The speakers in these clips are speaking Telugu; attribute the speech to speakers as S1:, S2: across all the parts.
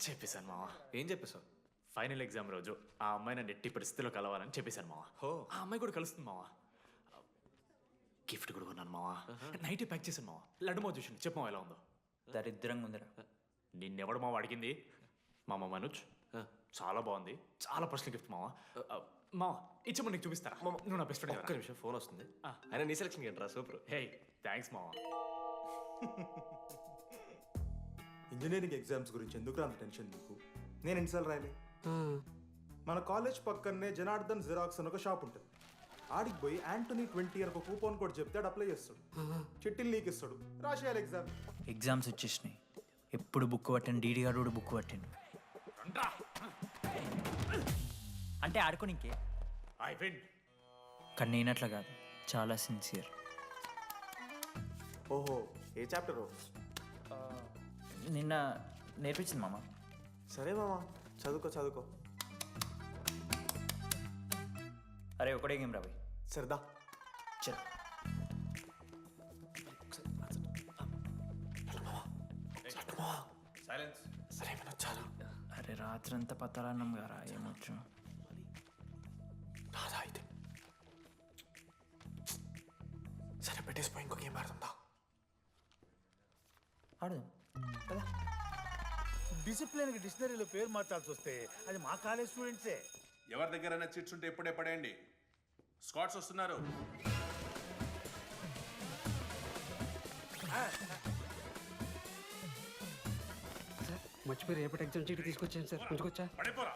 S1: చెప్పేశాను మావా.
S2: ఏం చెప్పేశావు?
S1: ఫైనల్ ఎగ్జామ్ రోజు ఆ అమ్మాయి నన్ను ఎట్టి పరిస్థితిలో కలవాలని చెప్పేశాను మావా.
S2: హో.
S1: ఆ అమ్మాయి కూడా కలుస్తుంది మావా. గిఫ్ట్ కూడా కొన్నాను మావా. నైట్ ప్యాక్ చేశాను మావా. లడ్డు మావ చూసింది. చెప్పు మావా ఎలా ఉందో.
S3: దరిద్రంగా ఉందిరా.
S1: నిన్నెవడు మావ అడిగింది? మామ మనోజ్. చాలా బాగుంది. చాలా పర్సనల్ గిఫ్ట్ మావా. మావా ఇచ్చమని నీకు చూపిస్తారా? నువ్వు నా బెస్ట్ ఫ్రెండ్.
S2: ఒక్క నిమిషం, ఫోన్ వస్తుంది. ఆయన నీ సెలక్షన్ ఏంట్రా? సూపర్.
S1: హే థ్యాంక్స్ మావా.
S4: ఇంజనీరింగ్ ఎగ్జామ్స్ గురించి ఎందుకు అంత టెన్షన్ నీకు? నేను ఎన్నిసార్లు రాయలే. మన కాలేజ్ పక్కనే జనార్దన్ జిరాక్స్ అని ఒక షాప్ ఉంటుంది. ఆడికి పోయి యాంటనీ 20 అని ఒక కూపన్ కోడ్ చెప్తే అప్లై చేస్తాడు. చిట్టిల్ నీకు ఇస్తాడు, రాసేయాలి ఎగ్జామ్.
S3: ఎగ్జామ్స్ వచ్చేసినాయి. ఎప్పుడు బుక్ పట్టాను, డీడీ గారు కూడా బుక్ పట్టిండు. అంటే ఆడుకోనికే.
S1: I win.
S3: కానీ నేనట్లా కాదు, చాలా సిన్సియర్.
S4: ఓహో, ఏ చాప్టరు?
S3: నిన్న నేర్పించింది మామ.
S4: సరే మామా, చదువుకో చదువుకో.
S3: అరే ఒకటే గేమ్ రాబోయ్.
S4: సరదా
S3: చల్.
S2: సైలెన్స్.
S4: సరే చాలు.
S3: అరే రాత్రంతా పత్తరాన్నం గారా, ఏమొచ్చు.
S4: నాదా అయితే. సరే పెట్టేసిపోయి ఇంకో గేమ్ ఆడుతుందా?
S3: ఆడు
S5: డిసిప్లిన్ కి డిక్షనరీలో పేరు మార్చాల్సి వస్తే అది మా కాలేజ్ స్టూడెంట్సే.
S6: ఎవరి దగ్గరైనా చిట్స్ ఉంటే ఇప్పుడే పడేయండి. స్కాట్స్ వస్తున్నారు.
S7: మర్చిపోయి రేపటి ఎగ్జామ్ చీటి తీసుకొచ్చాను సార్. ఉంచుకొచ్చా?
S6: పడిపోరా.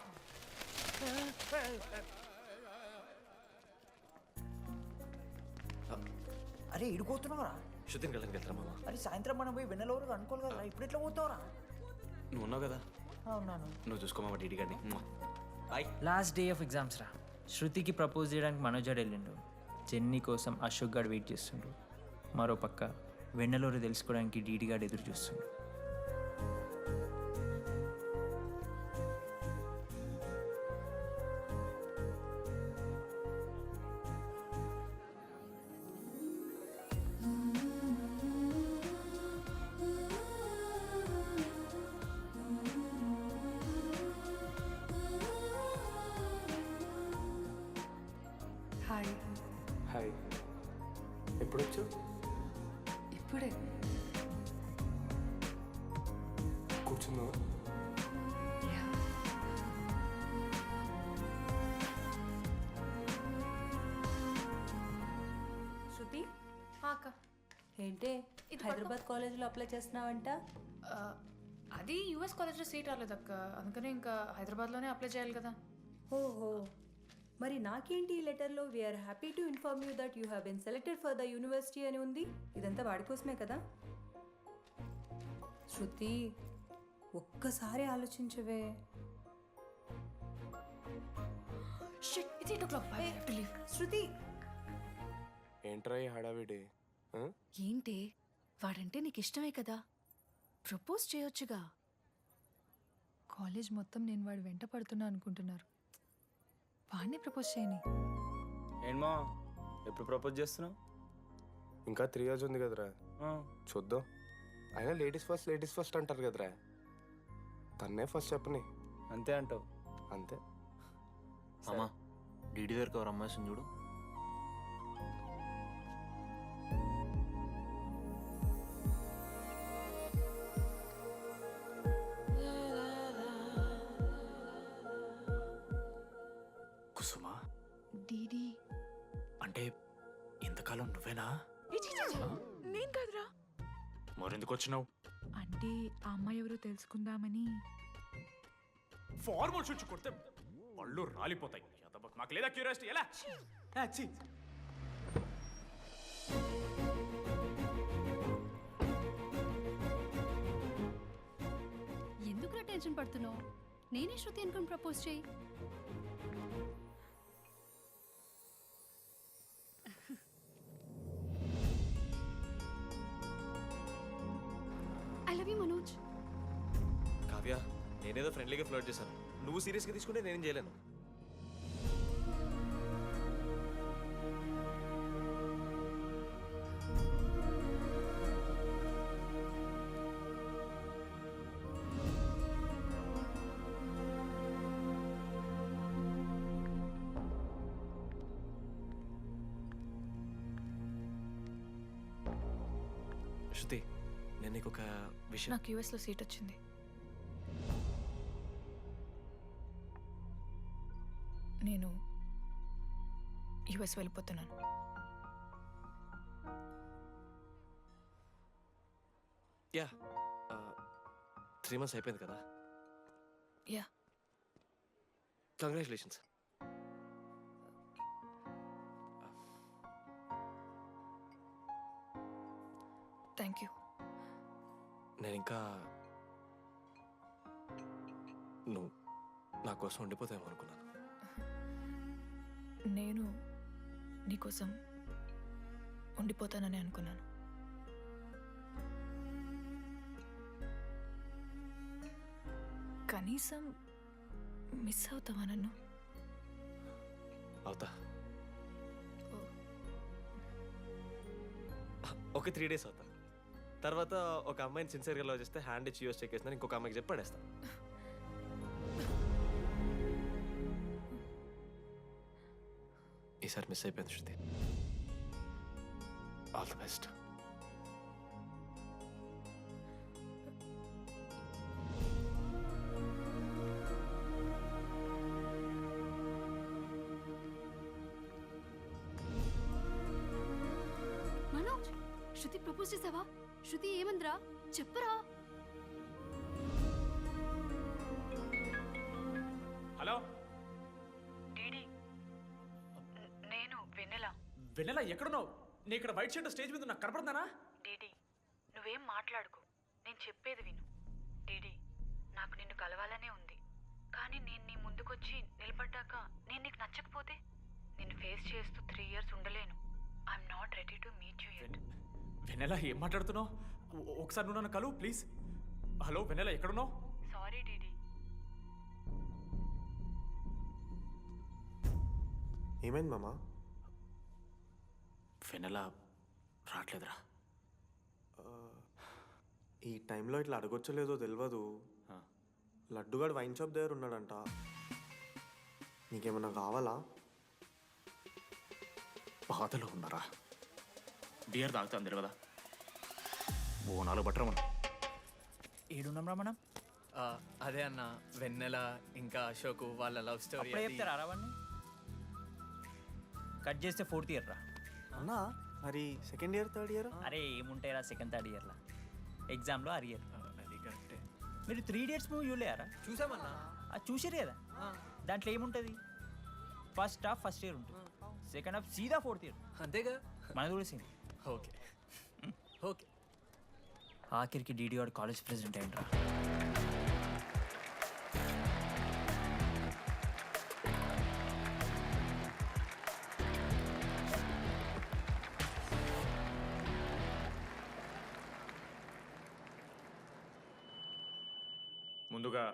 S3: అరే ఇడిపోతున్నావురా.
S2: శుద్ధిని వెళ్ళడానికి వెళ్తారా మామ?
S3: అరే సాయంత్రం మనం పోయి వెన్నెలవరకు అనుకోవాలి కదా, ఇప్పుడు ఎట్లా పోతావురా?
S2: నువ్వు ఉన్నావు కదా,
S3: ఉన్నాను.
S2: నువ్వు చూసుకోమా డీడీ గారిని. Bye.
S3: Last day of exams రా. శృతికి ప్రపోజ్ చేయడానికి మనోజాడు వెళ్ళిండు. జెన్నీ కోసం అశోక్ గారు వెయిట్ చేస్తుండు. మరో పక్క వెన్నెలూరు తెలుసుకోవడానికి డీడీ గారు ఎదురు చూస్తుండు.
S8: హాయ్.
S4: హాయ్, ఎప్పుడు వచ్చు?
S8: ఇప్పుడే.
S4: కూర్చున్నావా?
S8: శృతి
S9: అక్క
S8: ఏంటే హైదరాబాద్ కాలేజీలో అప్లై చేస్తున్నావంట?
S9: అది యూఎస్ కాలేజ్లో సీట్ రాలేదు అక్క, అందుకనే ఇంకా హైదరాబాద్లోనే అప్లై చేయాలి కదా.
S8: ఓహో, మరి నాకేంటి ఈ లెటర్లో we are happy to inform you that you have been selected for the university అని ఉంది. ఇదంతా వాడి కోసమే కదా? శృతి ఒక్కసారి ఆలోచించవే. శృతి
S4: ఏంట్రా ఈ హడావిడి?
S9: ఏంటి వాడంటే నీకు ఇష్టమే కదా, ప్రపోజ్ చేయొచ్చుగా. కాలేజ్ మొత్తం నేను వాడు వెంట పడుతున్నా అనుకుంటున్నారు. వాడిని ప్రపోజ్ చేయని.
S3: ఏంటమ్మా ఎప్పుడు ప్రపోజ్ చేస్తున్నావు?
S4: ఇంకా 3 years ఉంది కదరా, చూద్దాం. అయినా లేడీస్ ఫస్ట్ అంటారు కదరా, తన్నే ఫస్ట్ చెప్పని.
S3: అంతే అంటావు?
S4: అంతే.
S2: మామా డీడీ దగ్గరికి ఎవరు అమ్మాయి చూడు.
S1: కుసుమా
S9: డీడీ
S1: అంటే ఇంతకాలం నువ్వేనా?
S9: నేను కాదురా.
S1: మరెందుకు వచ్చినావు?
S9: అంటే ఆ అమ్మాయి ఎవరో తెలుసుకుందామని.
S1: ఫార్మల్ షూట్ కొడితే పళ్ళు రాలిపోతాయి. మాకు లేదా క్యూరియాసిటీ? ఎలా?
S9: ఎందుకు టెన్షన్ పడుతున్నావు? నేనే శృతి అనుకుని ప్రపోజ్ చేయి. I love you Manoj.
S2: Kavya, నేనేదో ఫ్రెండ్లీగా ఫ్లర్ట్ చేశాను. నువ్వు సీరియస్గా తీసుకుంటే నేనేం చేయలేను. శృతి నేను నీకు ఒక విషయం
S9: నాకు యూఎస్లో సీట్ వచ్చింది. నేను యూఎస్ వెళ్ళిపోతున్నాను.
S2: యా 3 months అయిపోయింది కదా.
S9: Yeah,
S2: congratulations.
S9: Thank you.
S2: నేను ఇంకా నువ్వు నా కోసం ఉండిపోతావేమో అనుకున్నాను.
S9: నేను నీకోసం ఉండిపోతానని అనుకున్నాను. కనీసం మిస్ అవుతావా నన్ను?
S2: అవుతా. ఒక 3 days అవుతా. తర్వాత ఒక అమ్మాయిని సిన్సియర్గా లవ్ చేస్తే హ్యాండ్ ఇచ్చి యూస్ చెక్ చేసిన ఇంకొక అమ్మాయికి చెప్పి పడేస్తాను. ఈసారి మిస్ అయిపోయింది Shruti. All the best.
S10: Manoj, Shruti propose చేసావా? శృతి ఏమందిరా చెప్పరా?
S1: హలో
S11: నేను వెన్నెల.
S1: వెన్నెల ఎక్కడున్నావు? నీ ఇక్కడ వైట్ షర్ట్ స్టేజ్ మీద నాకు కనపడుతున్నానా?
S11: డీడీ నువ్వేం మాట్లాడుకో, నేను చెప్పేది విను. డీడీ నాకు నిన్ను కలవాలనే ఉంది, కానీ నేను నీ ముందుకొచ్చి నిలబడ్డాక నేను నీకు నచ్చకపోతే నిన్ను ఫేస్ చేస్తూ 3 years ఉండలేను. I'm not ready to meet you yet.
S1: Vennela ఏం మాట్లాడుతున్నావు? ఒకసారి నువ్వు నన్ను కలువు ప్లీజ్. హలో వెన్నెల ఎక్కడున్నావు?
S11: Sorry DD.
S4: ఏమైంది మామా?
S1: వెన్నెల రావట్లేదురా.
S4: ఈ టైంలో ఇట్లా అడగొచ్చలేదో తెలియదు. లడ్డుగాడు వైన్ షాప్ దగ్గర ఉన్నాడంట. నీకేమన్నా కావాలా?
S1: బాధలో ఉన్నారా? బియర్ తాగుతా అందరు కదా. ఓ 4 బట్టరు మనం.
S3: ఏడున్నాం రా మనం?
S12: అదే అన్న, వెన్నెల ఇంకా అశోక్ వాళ్ళ లవ్ స్టోరీ.
S3: అప్పుడే చెప్తారా రావన్నీ? కట్ చేస్తే 4th year రా.
S4: అన్నా మరి 2nd year 3rd year?
S3: అరే ఏముంటాయి రా 2nd 3rd yearలో, ఎగ్జామ్లో అరియర్.
S12: అది కరెక్టే.
S3: మీరు 3 Idiots మూవీ చూడలేరా?
S12: చూసామన్నా.
S3: అది చూసారు కదా. దాంట్లో ఏముంటుంది? ఫస్ట్ హాఫ్ ఫస్ట్ ఇయర్ ఉంటుంది, సెకండ్ హాఫ్ సీదా 4th year.
S12: అంతేగా.
S3: మనది కూడా సేమ్.
S12: Okay okay.
S3: ఆఖరికి డీడీ వాడు కాలేజ్ ప్రెసిడెంట్ అయ్యిండ్రా.
S1: ముందుగా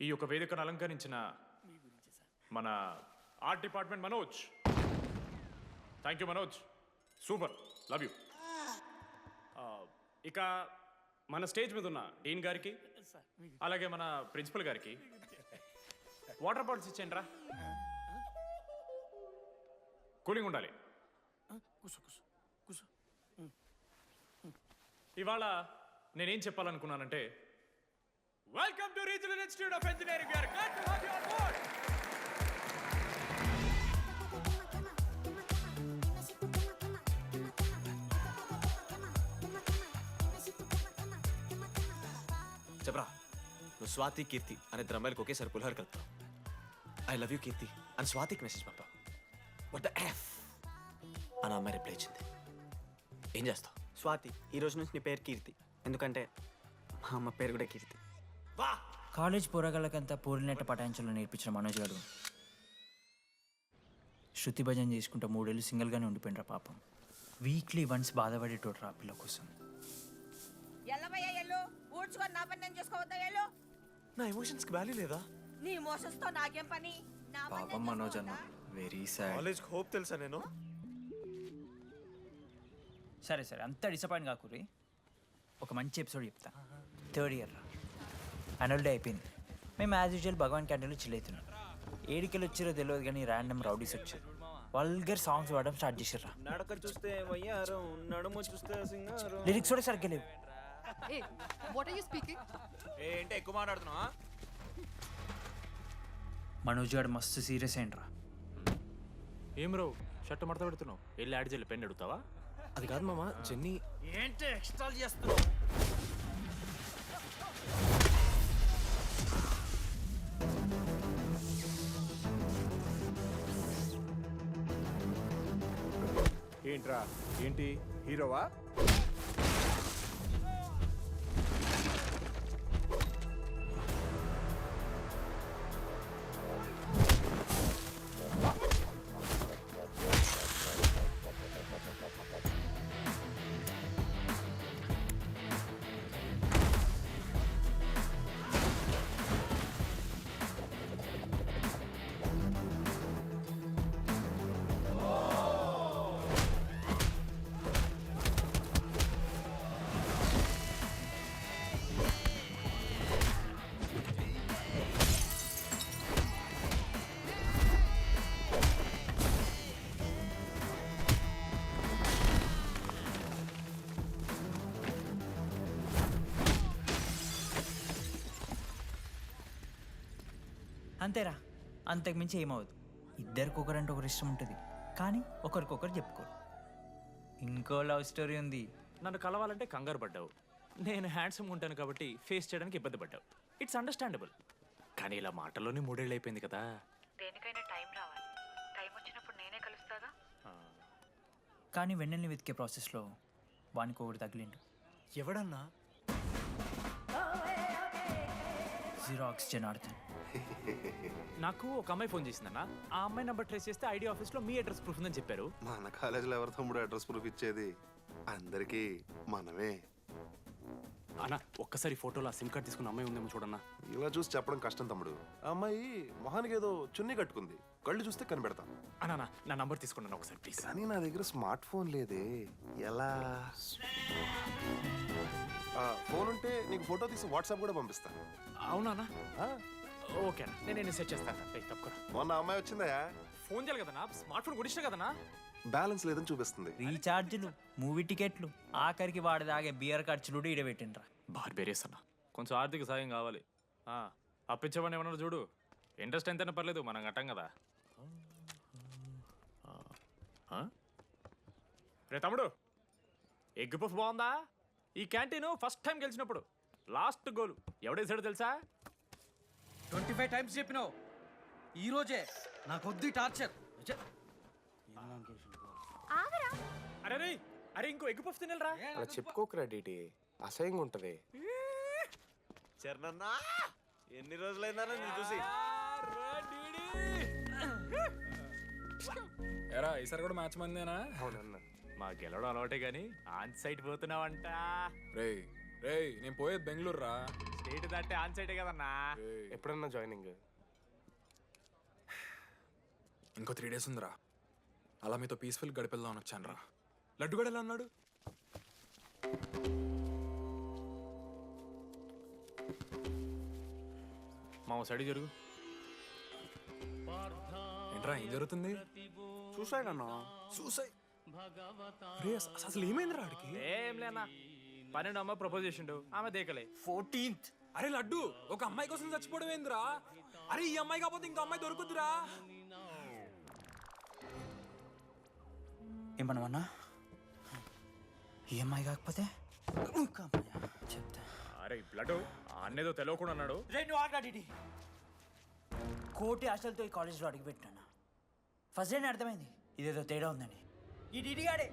S1: ఈ యొక్క వేదికను అలంకరించిన మన art department Manoj. Thank you Manoj, super, love you. ఇక మన స్టేజ్ మీద ఉన్న డీన్ గారికి, అలాగే మన ప్రిన్సిపల్ గారికి వాటర్ బాటిల్స్ ఇచ్చేయండి రా. కూలింగ్ ఉండాలి. ఇవాళ నేనేం చెప్పాలనుకున్నానంటే, welcome to regional institute of engineering. We are glad to have you on board.
S2: చెప్పరా, నువ్వు స్వాతి కీర్తి అనే ద్రమ్మాయిలకు ఒకేసారి పులిహోర కలుపుతావు. ఐ లవ్ యూ కీర్తి అని స్వాతికి మెసేజ్ పంపావు. వాట్ ద ఎఫ్ అని అమ్మాయి రిప్లై ఇచ్చింది. ఏం చేస్తావు?
S7: స్వాతి, ఈ రోజు నుంచి నీ పేరు కీర్తి, ఎందుకంటే మా అమ్మ పేరు కూడా కీర్తి.
S2: వా
S3: కాలేజ్ పోరగాళ్ళకంతా పూరినట్ట పటాయించలో నేర్పించిన మనోజ్ గారు శృతి భజన చేసుకుంటూ 3 ఏళ్ళు సింగిల్గానే ఉండిపోయినరా పాపం. వీక్లీ వన్స్ బాధపడేటోడు రా పిల్ల కోసం.
S2: నా ఎమోషన్స్కి వాల్యూ లేదా?
S11: నీ ఎమోషన్స్ తో నాకేం పని?
S12: పాపం మనోజ్ అన్న, వెరీ సాడ్.
S2: కాలేజ్కి హోప్ తెలుసా నేను?
S3: సరే సరే, అంత డిసప్పాయింట్ కాకూరి. ఒక మంచి ఎపిసోడ్ చెప్తా. 3rd year రా, యాన్యువల్ డే అయిపోయింది. మేము యాజ్ యూజువల్ భగవాన్ క్యాంటీన్లో చిల్ అవుతున్నాం. ఏడికెళ్ళి వచ్చారో తెలియదు కానీ ర్యాండమ్ రౌడీస్ వచ్చారు. వల్గర్ సాంగ్స్ పాడడం స్టార్ట్ చేసిర్రా.
S2: నడక చూస్తే వయ్యారం, నడుము చూస్తే సింగారం.
S3: లిరిక్స్ కూడా సరిగ్గా లేవు.
S10: ఏ వాట్ ఆర్ యు స్పీకింగ్?
S2: ఏంటి ఎక్కువ మాట్లాడుతున్నావా?
S3: మనోజ్ గారు మస్తు సీరియస్ అయిండ్రా.
S1: ఏం రో షర్ట్ మడత పెడుతున్నావు, వెళ్ళి యాడ్ చేయాలి, పెన్ అడుగుతావా?
S2: అది కాదు మామ, జెన్నీ.
S3: ఏంటి ఎక్స్ట్రా చేస్తున్నావు?
S5: ఏంట్రా ఏంటి హీరోవా?
S3: అంతేరా, అంతకుమించి ఏమవదు. ఇద్దరికి ఒకరంటే ఒకరు ఇష్టం ఉంటుంది, కానీ ఒకరికొకరు చెప్పుకోరు. ఇంకో లవ్ స్టోరీ ఉంది.
S1: నన్ను కలవాలంటే కంగారు పడ్డావు, నేను హ్యాండ్సమ్ ఉంటాను కాబట్టి ఫేస్ చేయడానికి ఇబ్బంది పడ్డావు. It's understandable. కానీ ఇలా మాటల్లోనే 3 ఏళ్ళు అయిపోయింది కదా.
S11: దేనికైనా టైం రావాలి. టైం వచ్చినప్పుడు నేనే కలుస్తాగా.
S3: కానీ వెన్నెల్ని వెతికే ప్రాసెస్లో వానికి ఒకటి తగిలిండు.
S2: ఎవడన్నా?
S3: జిరాక్స్ జనార్దన్.
S1: నాకు ఒక అమ్మాయి ఫోన్ చేసిందన్న. ఆ అమ్మాయి నెంబర్ ట్రేస్ చేస్తే ఐడి ఆఫీస్లో మీ అడ్రస్ ప్రూఫ్ ఉందని చెప్పారు.
S6: మన కాలేజీలో ఎవరి తమ్ముడు అడ్రస్ ప్రూఫ్ ఇచ్చేది? అందరికీ మనమే.
S1: అన్న ఒక్కసారి ఫోటోలో ఆ సిమ్ కార్డ్ తీసుకున్న అమ్మాయి ఉందేమో చూడన్నా.
S6: ఇలా చూసి చెప్పడం కష్టం తమ్ముడు. ఆ అమ్మాయి మొహానికి ఏదో చున్నీ కట్టుకుంది, కళ్ళు చూస్తే కనిపెడతా.
S1: అన్న నా నంబర్ తీసుకున్నాను ఒకసారి ప్లీజ్.
S6: కానీ నా దగ్గర స్మార్ట్ ఫోన్ లేదే, ఎలా? ఫోన్ ఉంటే నీకు ఫోటో తీసి వాట్సాప్ కూడా పంపిస్తా.
S1: అవునా? ఓకే అన్న, నేను సెట్ చేస్తాను. తప్పకుండా.
S6: మొన్న అమ్మాయి వచ్చిందా?
S1: ఫోన్ చేయాలి కదన్నా, స్మార్ట్ ఫోన్ కొనిష్టం కదన్నా.
S6: బ్యాలెన్స్ లేదని చూపిస్తుంది.
S3: రీఛార్జ్లు, మూవీ టికెట్లు, ఆఖరికి వాడి దాగే బియర్ ఖర్చులు కూడా ఈడబెట్టిండ్రా.
S1: బార్బేరియస్ అన్న, కొంచెం ఆర్థిక సాయం కావాలి. అప్పించమని ఏమన్నా చూడు. ఇంట్రెస్ట్ ఎంతైనా పర్లేదు, మనం కట్టాం కదా. రే తమ్ముడు, ఎగ్ పఫ్ బాగుందా? ఈ క్యాంటీన్ ఫస్ట్ టైం గెలిచినప్పుడు లాస్ట్ గోల్ ఎవడేసాడో తెలుసా?
S12: 25 టైమ్స్ చెప్పినావు, ఈ రోజే నాకు వద్దు టార్చర్.
S1: అరే రే, అరే ఇంకో ఎగ్ పఫ్ తినరా?
S2: అలా చెప్పుకోకరా డీటీ, అసహ్యంగా ఉంటది. చరణన్నా, ఎన్ని రోజులైందా నేను చూసి?
S12: ఎరా ఈసారి కూడా మ్యాచ్ మందేనా?
S2: అవునన్నా.
S1: మా గెలవడం అలవాటే గానీ ఆన్ సైట్ పోతున్నావంట.
S12: రేయ్ రేయ్, నేను పోయేది బెంగళూరు రా.
S1: స్టేట్ దాటే ఆన్ సైటే కదన్నా.
S2: ఎప్పుడన్నా జాయినింగ్?
S12: ఇంకో 3 days ఉందిరా. అలా మీతో పీస్ఫుల్ గడిపెళ్దామని వచ్చాను రా. లడ్డు కూడా ఎలా అన్నాడు?
S1: మా సైడ్ జరుగు.
S12: ఏంట్రా ఏం జరుగుతుంది?
S2: సూసైడ్ అన్నా.
S12: సూసైడ్? అసలు ఏమైందిరా ఆడికి?
S1: ఏం లేనా, 12 అమ్మ ప్రపోజ్ చేసిండు, ఆమె దేకలే.
S12: 14th. అరే లడ్డు, ఒక అమ్మాయి కోసం చచ్చిపోవడం ఏందిరా? అరే ఈ అమ్మాయి కాకపోతే ఇంకో అమ్మాయి దొరుకుతురా?
S3: ఏమన్నా ఈ అమ్మాయి కాకపోతే చెప్తా.
S1: అరే బ్లడ్ అన్నేదో తెలియకుండా అన్నాడు.
S3: కోటి ఆశలతో ఈ కాలేజ్లో అడిగిపెట్టాను. ఫస్ట్ డే అర్థమైంది ఇదేదో తేడా ఉందని. ఈ డీడీగాడే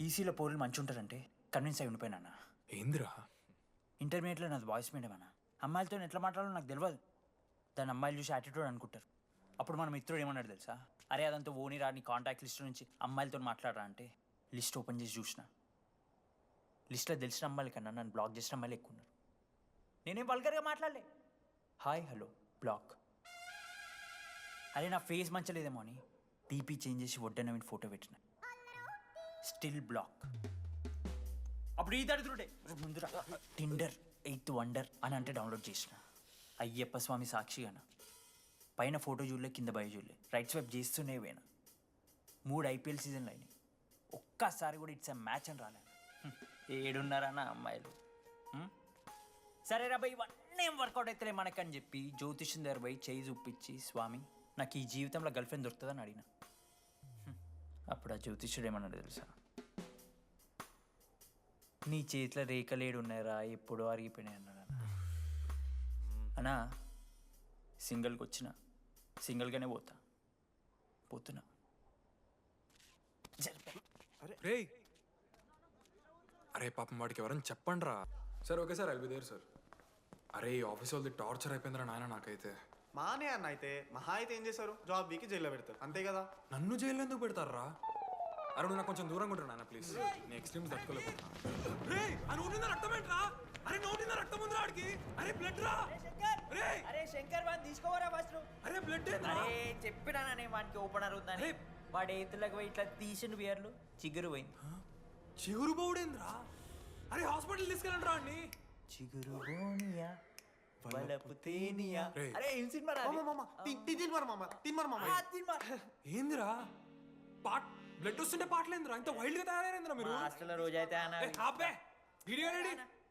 S3: ఈసీలో పోరులు మంచి ఉంటారంటే కన్విన్స్ అయి ఉండిపోయినా.
S12: ఏందిరా?
S3: ఇంటర్మీడియట్లో నాది బాయ్స్ మీడియం అన్న. అమ్మాయిలతో ఎట్లా మాట్లాడాలో నాకు తెలియదు. దాని అమ్మాయిలు చూసి యాటిట్యూడ్ అనుకుంటారు. అప్పుడు మన మిత్రుడు ఏమన్నాడు తెలుసా? అరే అదంతా ఓని రాని కాంటాక్ట్ లిస్ట్ నుంచి అమ్మాయిలతో మాట్లాడరా అంటే లిస్ట్ ఓపెన్ చేసి చూసిన. లిస్ట్లో తెలిసిన అమ్మాయిల కన్నా నన్ను బ్లాక్ చేసిన అమ్మాయిలు ఎక్కువ ఉన్నారు. నేనేం వల్గర్గా మాట్లాడలే. Hi hello block. అరే నా ఫేస్ మంచలేదేమో అని డీపీ చేంజ్ చేసి వడ్డన ఫోటో పెట్టిన. Still block. అప్పుడు ఈ దరిద్రుడే ముందురా టిండర్ 8th వండర్ అని అంటే డౌన్లోడ్ చేసిన. అయ్యప్ప స్వామి సాక్షిగాన పైన ఫోటో చూడలే, కింద బయ చూడలే, రైట్ స్వైప్ చేస్తూనే పోయినా. 3 IPL సీజన్లు అయినాయి, ఒక్కసారి కూడా ఇట్స్ మ్యాచ్ అని రాలేదు. ఏడున్నారన్న అమ్మాయిలు. సరేరా భయ్, ఇవన్నీ ఏం వర్కౌట్ అవుతలే మనకని చెప్పి జ్యోతిష్యం దగ్గర పోయి చేయి చూపించి, స్వామి నాకు ఈ జీవితంలో గర్ల్ ఫ్రెండ్ దొరుకుతుందని అడిగిన. అప్పుడు ఆ జ్యోతిష్యుడు ఏమన్నాడు తెలుసా? నీ చేతిలో రేఖలేడు ఉన్నాయరా, ఎప్పుడో అరిగిపోయినాయి అన్నాడు. అన్నా సింగిల్కి వచ్చిన సింగిల్గానే పోతున్నా.
S12: రేయ్ అరే పాపం వాడికి ఎవరైనా చెప్పండి రా. Sir okay sir, I'll be there sir. అరే ఈ ఆఫీస్ వాళ్ళది టార్చర్ అయిపోయిందిరా నాయన నాకైతే.
S2: మానే అన్న అయితే మహా అయితే ఏం చేశారు, జాబ్ వీకి జైల్లో పెడతారు అంతే కదా.
S12: నన్ను జైల్లో ఎందుకు పెడతారా? అరే నువ్వు నాకు కొంచెం దూరంగా ఉంటాను నాన్న ప్లీజ్, నేను ఎక్స్ట్రీమ్స్ తట్టుకోలేకపోతున్నా. రే ఆ నోటిందా రక్తం ఏంట్రా? అరే నోటిందా రక్తం ఉందిరా ఆడికి. అరే బ్లడ్ రా.
S3: అరే శంకర్ వాడిని తీసుకోవరా ఫస్ట్.
S12: అరే బ్లడ్
S3: అరే చెప్పినానే వాడికి ఓపెనర్ ఉందని. వాడి ఎత్తులకు పోయి ఇట్లా తీసిన బియర్లు చిగురు పోయింది.
S12: చిగురు బౌడేంద్రా? అరే హాస్పిటల్ తీసుకెళ్ళండి రా అండి.
S3: చిగురు బోనియా వలపు తేనియా.
S12: రేయ్.
S3: అరే ఏం సినిమా రా అది?
S12: ఏందిరా పాట్ బ్లడ్ వస్తుంటే పాటలేందిరా? ఇంత వైల్డ్ గా తయారైందిరా మీరు.
S3: హాస్టల్లో రోజైతే
S12: ఏ, ఆపే. Video ready.